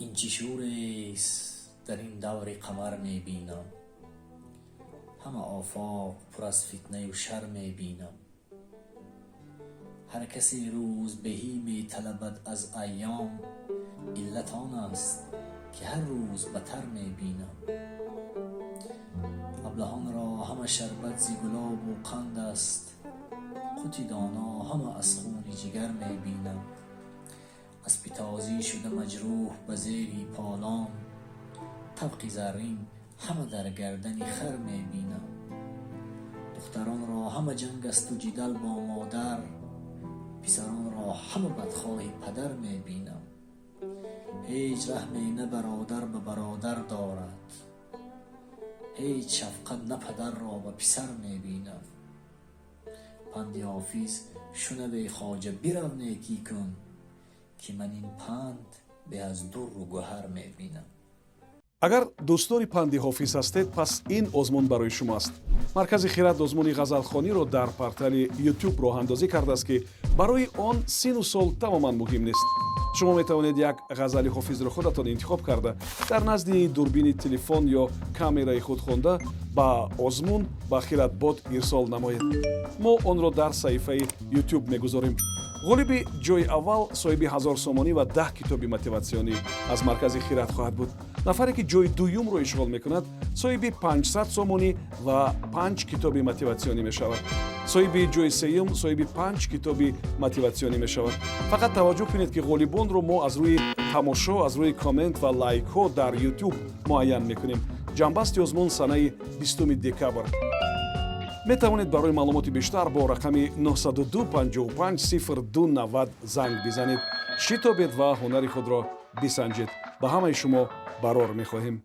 این چه شوریست در این دور قمر می بینم، همه آفاق پر از فتنه و شر می بینم. هر کسی روز بهی می طلبد از ایام، علت آن است که هر روز بتر می بینم. ابلهان را همه شربت ز گلاب و قند است، قوت دانا همه از خون جگر می بینم. اسب تازی شده مجروح به زیر پالان، طبق زرین همه در گردن خر می بینم. دختران را همه جنگ است و جدل با مادر، پسران را همه بدخواه پدر می بینم. هیچ رحمی نه برادر به برادر دارد، هیچ شفقت نه پدر را به پسر می بینم. پند حافظ شنو خواجه برو نیکی کن، که من این پند به از در و گوهر می بینم. агар дӯстдори панди ҳофиз ҳастед пас ин озмун барои шумоаст. маркази хират озмуни ғазалхониро дар портали YouTube роҳандозӣ кардааст ки барои он сину сол тамоман муҳим нест. шумо метавонед як ғазали ҳофизро худатон интихоб карда дар назди дурбини телефон ё камераи худ хонда ба озмун ба хиратбод ирсол намоед. мо онро дар саҳифаи YouTube мегузорем. ғолиби ҷойи аввал соҳиби 1000 сомонӣ ва 10 китоби мотиватсионӣ аз маркази хират хоҳад буд. нафаре ки ҷойи дуюмро ишғол мекунад соҳиби 500 сомонӣ ва 5 китоби мотиватсионӣ мешавад. соҳиби ҷойи сеюм соҳиби 5 китоби мотиватсионӣ мешавад. фақат таваҷҷӯҳ кунед ки ғолибонро мо аз рӯи тамошо, аз рӯи коммент ва лайкҳо дар YouTube муайян мекунем. ҷанбасти озмун санаи 20 декабр. метавонед барои маълумоти бештар бо рақами 92550290 занг бизанед. шитобед ва ҳунари худро бисанҷед. ба ҳамаи шумо барор мехоҳем.